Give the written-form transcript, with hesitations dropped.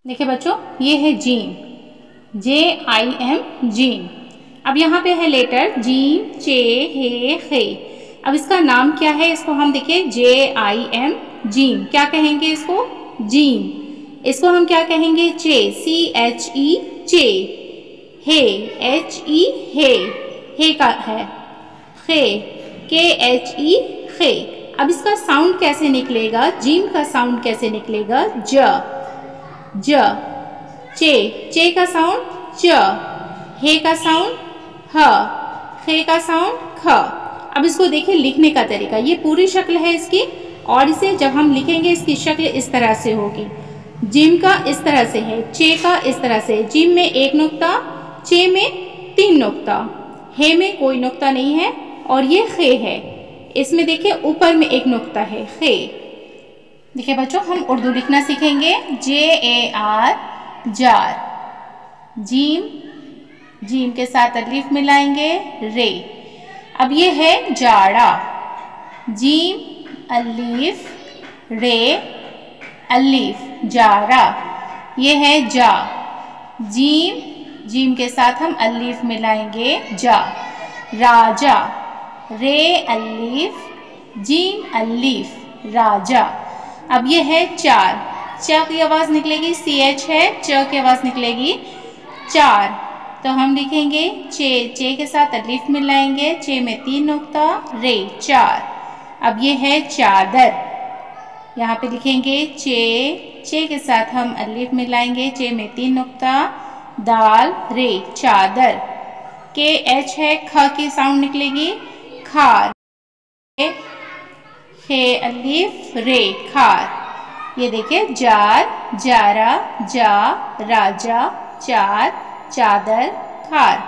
देखिए बच्चों, ये है जीम, JIM जीम। अब यहाँ पे है लेटर जीम, चे, हे, खे। अब इसका नाम क्या है? इसको हम देखिए JIM जीम। क्या कहेंगे इसको? जीम। इसको हम क्या कहेंगे? चे, CHE चे। हे, HE हे का है। खे, KHE खे। अब इसका साउंड कैसे निकलेगा? जीम का साउंड कैसे निकलेगा? ज। चे का साउंड च, हे का साउंड ह, खे का साउंड ख। अब इसको देखिए लिखने का तरीका, ये पूरी शक्ल है इसकी, और इसे जब हम लिखेंगे इसकी शक्ल इस तरह से होगी। जिम का इस तरह से है, चे का इस तरह से, जिम में एक नुक्ता, चे में 3 नुक्ता, हे में कोई नुक्ता नहीं है, और ये खे है। इसमें देखिए ऊपर में एक नुक्ता है, खे। देखिए बच्चों, हम उर्दू लिखना सीखेंगे। JAR jar. जीम, जीम के साथ अलीफ मिलाएंगे, रे। अब ये है जाड़ा, जीम अलीफ रे अलीफ, जाड़ा। ये है जा, जीम, जीम के साथ हम अलीफ मिलाएंगे, जा। राजा, रे अलीफ जीम अलीफ, राजा। अब ये है चार, च की आवाज़ निकलेगी, CH है, च की आवाज़ निकलेगी, चार। तो हम लिखेंगे चे के साथ अलीफ मिलाएंगे, चे में 3 नुक्ता, रे, चार। अब ये है चादर, यहाँ पे लिखेंगे चे के साथ हम अलीफ मिलाएंगे, चे में 3 नुक्ता, दाल, रे, चादर। KH है, ख की साउंड निकलेगी, खार। हे अलीफ रे, खार। ये देखिए जार, जारा, जा, राजा, चार, चादर, खार।